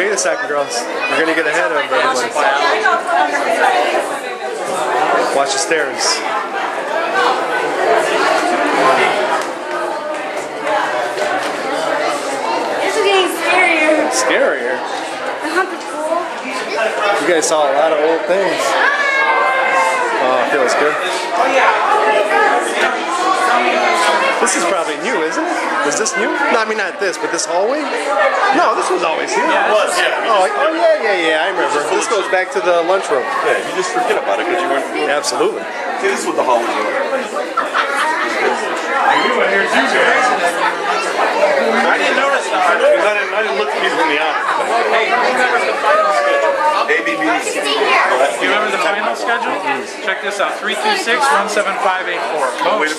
wait a second, girls. We're gonna get ahead of everybody. Watch the stairs. This is getting scarier. Scarier? You guys saw a lot of old things. Oh, it feels good. This is probably new, isn't it? Is this new? No, I mean not this, but this hallway? No, this was always here. Yeah, it was, yeah. Oh, yeah, I remember. This goes back to the lunchroom. Yeah, you just forget about it because you weren't. Absolutely. See, this is what the hallway was. I didn't notice that because I didn't look at people in the eye. Hey, who remembers the final schedule? ABB. You remember the final schedule? Check this out: 326-17584. Folks.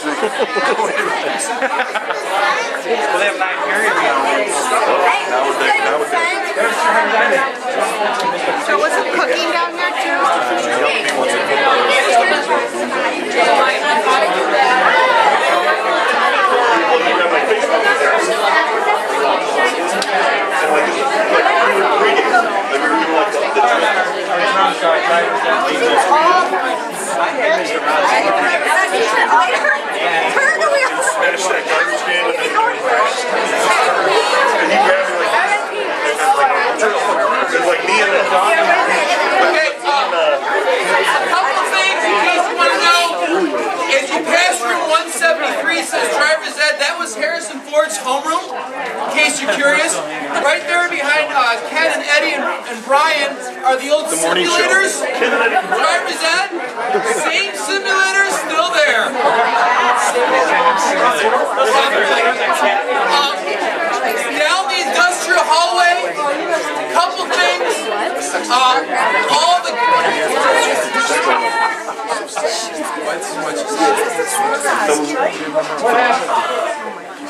Well, they have 9 periods now. So was it cooking down there too? Smash that garbage can and he grabbed it like me and a dog. Okay, a couple of things in case you want to know. As you pass room 173, says driver's ed. That was Harrison Ford's homeroom, in case you're curious. Right there behind Ken and Eddie and Brian are the old simulators. Driver's ed, same simulators, still there. Down the industrial hallway, couple things. All the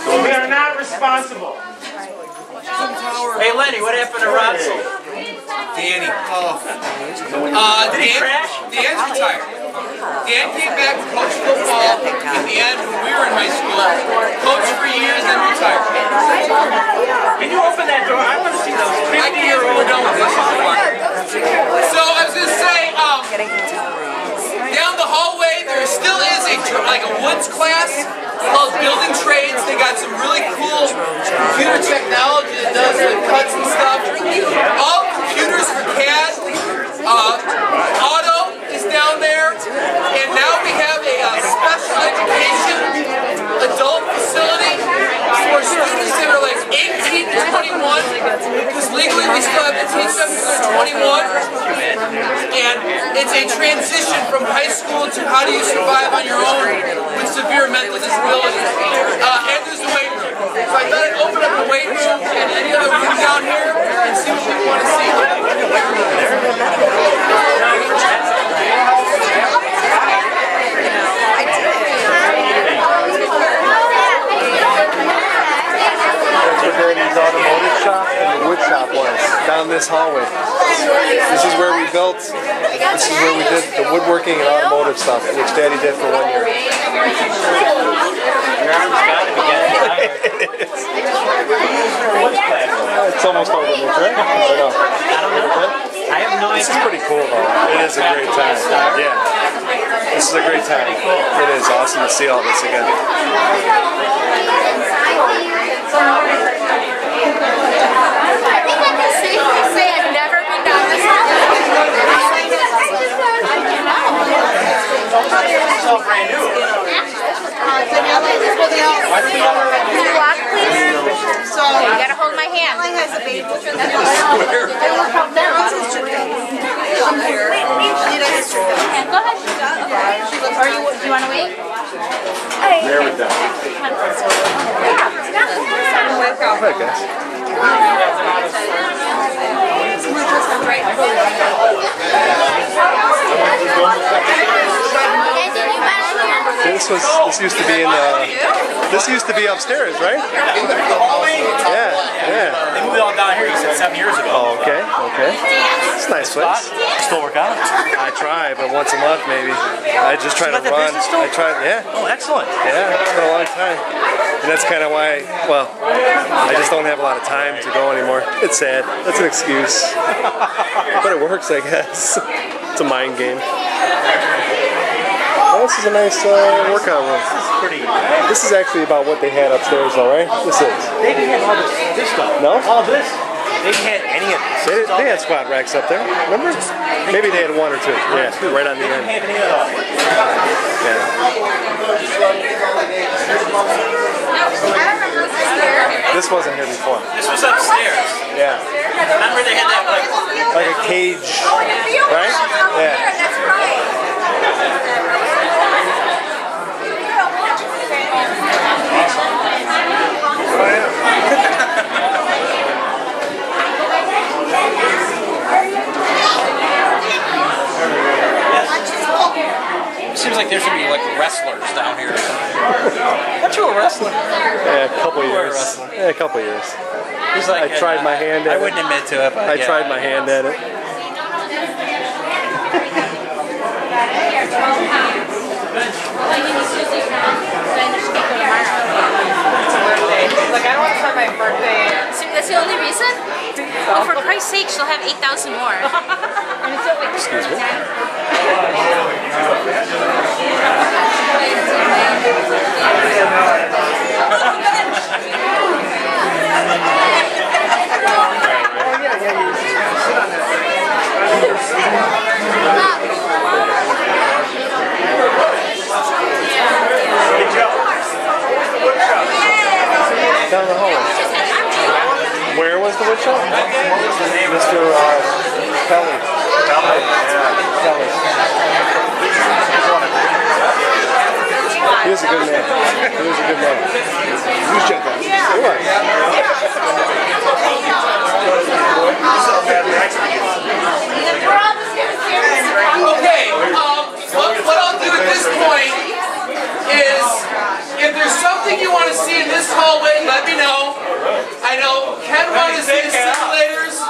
We are not responsible. Hey Lenny, what happened to Robson? Danny. Did he crash? Dan's retired. Dan came back to coach football in the end when we were in high school. Coached for years and retired. Can you open that door? I want to see those 50-year-old. I can't, we're done with this. So I was going to say, down the hallway there still is a woods class called Building Trades. They got some really cool computer technology that does like cuts and stuff. All computers for CAD. Auto is down there. And now we have a special education adult facility for students that are like 18 to 21. Because legally we still have to teach them until they're 21. And it's a transition from high school to how do you survive on your own with severe mental disabilities. And there's the weight room. So I thought I'd open up the weight room and any other room down here and see what people want to see. Daddy's automotive shop and the wood shop was down this hallway. This is where we built, this is where we did the woodworking and automotive stuff, which Daddy did for 1 year. Your arm's got to be getting tired. It's almost over with, right? I don't know. I have no idea. This is pretty cool though. It is a great time. Yeah. This is a great time. It is awesome to see all this again. I think I can safely say I've never been down this hall. It's all brand new. Can you walk, please? So you gotta hold my hand. Has a baby. Go ahead. Do you want to wait? There we go. Alright, guys. This This used to be in this used to be upstairs, right? Yeah, yeah. They moved it all down here, you said 7 years ago. Oh, okay, okay. It's a nice place. Still work out? I try, but once a month maybe. I just try to You got that run. business still? I try, yeah. Oh, excellent. Yeah, it's been a long time. And that's kind of why, well, I just don't have a lot of time to go anymore. It's sad. That's an excuse. But it works, I guess. It's a mind game. Well, this is a nice workout room. This is actually about what they had upstairs, though, right? This is. They didn't have all this stuff. No? All this. They didn't have any of this. They had squat racks up there, remember? Maybe they had one or two. Yeah, right on the end. They didn't have any of that. Yeah. This wasn't here before. This was upstairs. Yeah. Remember they had that Like a cage, right? Yeah. That's right. Seems like there should be like wrestlers down here. Aren't you a wrestler? Yeah, a couple years. Yeah, a couple years. He's like, I tried my hand at it. I wouldn't admit to it, but I yeah. tried my hand at it. Like, I don't want to spend my birthday. So that's the only reason? Oh, for Christ's sake, she'll have 8,000 more. And it's like, excuse me? Down the hallway. Where was the wood shop? Mr. Kelly. Kelly. He was a good man. He was a good man. Who's checked that? He was. Okay, what I'll do at this point is, if there's something you want to see in this hallway, let me know. I know Ken wanted to see the simulators,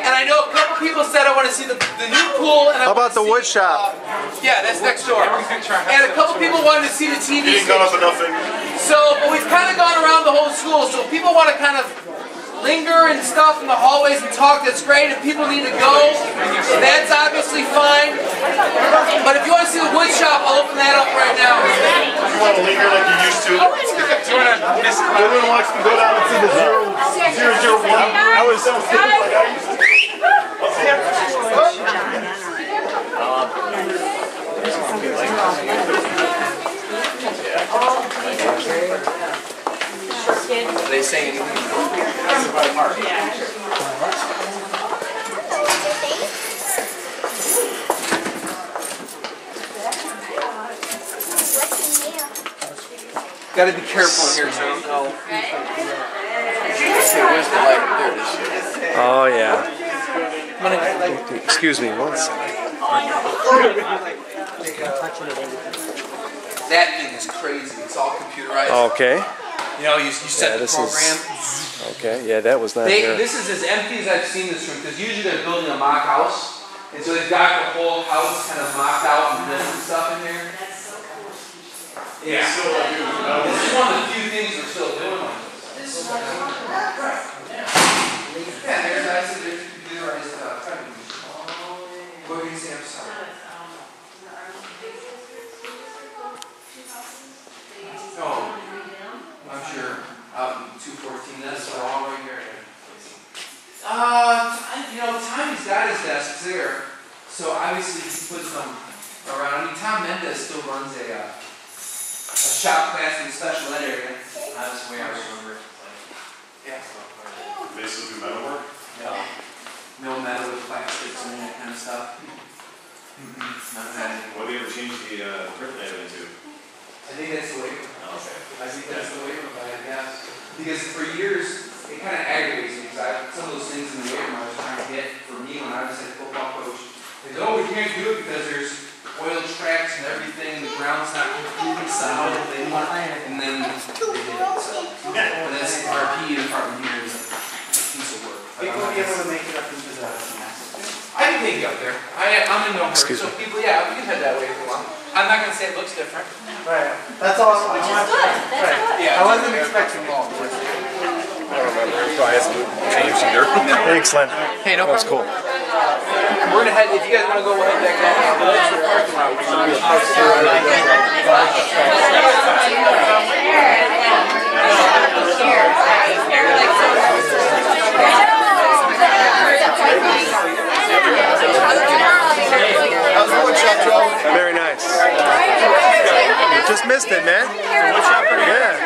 and I know a couple people said I want to see the new pool. And How about the wood shop? Yeah, that's next door. And a couple people wanted to see the TV Didn't cut off station. enough fingers. So, but we've kind of gone around the whole school, so if people want to kind of linger and stuff in the hallways and talk, that's great. If people need to go, that's obviously fine. But if you want to see the wood shop, I'll open that up right now. You want to linger like you used to? Do you want to miss it? Everyone wants to go down and see the 001. I was so sick like I used to. Are they saying anything? Got to be careful here, so I don't know. Okay, where's the light? There it is. Oh, yeah. Excuse me, one second. That thing is crazy. It's all computerized. Okay. You know, you set the program. Okay, yeah, that was not here. This is as empty as I've seen this room, because usually they're building a mock house, and so they've got the whole house kind of mocked out and different stuff in here. Yeah. This is one of the few things we're still doing. Yeah, there's nice, there's computerized typing. What were you saying? I'm sorry. Oh, I'm sure. Out in 214, that's the wrong right here. You know, Tommy's got his desks there, so obviously he puts them around. I mean, Tom Mendez still runs a shop class in the special ed area. That's the way I remember it. Yeah. Basically do metal work? Yeah. No metal with plastics and that kind of stuff. None of that anymore. What do you ever change the print lab into? I think that's the waiver. Oh, okay. I think that's the waiver plan, yes. Because for years, it kind of aggravates me, because some of those things in the waiver I was trying to get for me when I was a football coach. They go, oh, we can't do it because there's oil tracks and everything, and the ground's not completely solid. And then they did it. But this RP department here is a piece of work. I can take you up there. I'm in no hurry. So people, yeah, we can head that way if you want. I'm not going to say it looks different. Right. That's all I Which is want. good. That's good. Yeah, I wasn't expecting more. I don't remember. It probably hasn't changed either. Thanks, Len. Hey, no That's problem. cool. We're going to head, if you guys want to go, we'll head back down. That's the parking lot. Very nice. Just missed it, man. Yeah.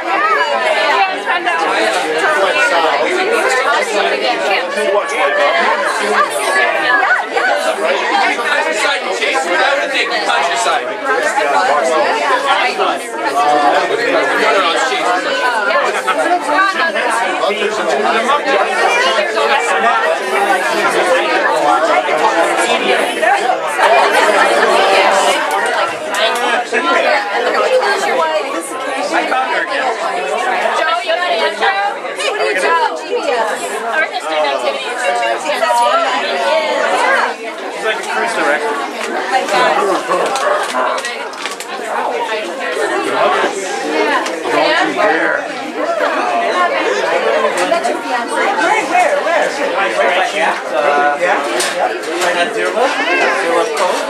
I found her again. Joe, you got an intro? Hey, what are you doing? Our history activities. She's like a cruise director. Don't you dare. Right at Deerlip Cove.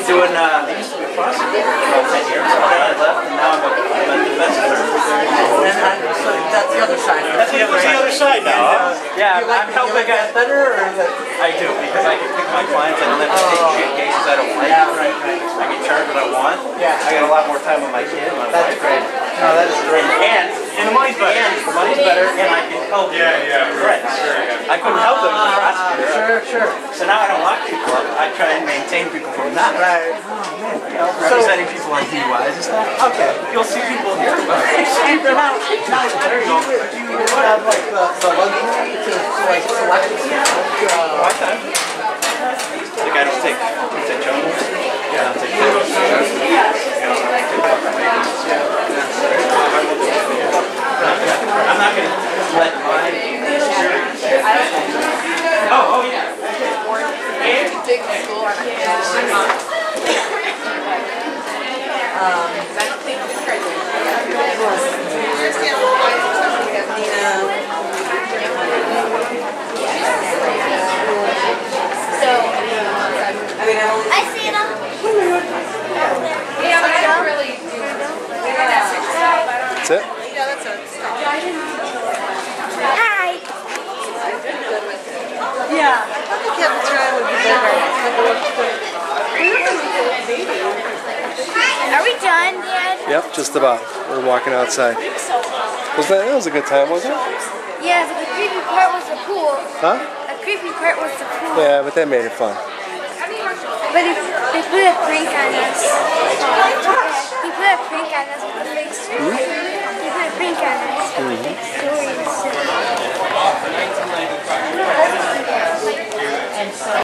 Doing, I used to be a prosecutor for about 10 years, and then I left, and now I'm a defense attorney. So that's the other side. That's the other side now. Yeah, I'm helping guys better, or I do, because I can pick my clients, I don't have to take shit cases I don't like. I can charge what I want. Yeah. I got a lot more time with my kid, my wife. That's great. No, that is great. And the money's better. And the money's better, and I can help threats. I couldn't help them as a prosecutor. Sure. So now I don't lock people up. I try and maintain people from that. Right. You know, representing people on DUIs and stuff. Okay. You'll see people here. There you go. Do you have like the luxury to like select My time. Like I don't take Jones. Yeah, I don't take Jones. I'm not going to let my experience. Oh yeah. I see them. Yeah, but I don't really do That's it? Hi. Yeah, I think Kevin Tran would be better. Are we done, Dad? Yep, just about. We're walking outside. That was a good time, wasn't it? Yeah, but the creepy part was the pool. Huh? The creepy part was the pool. Yeah, but that made it fun. But they put a prank on us. He put a prank on us with a fake story. He put a prank on us with a fake story.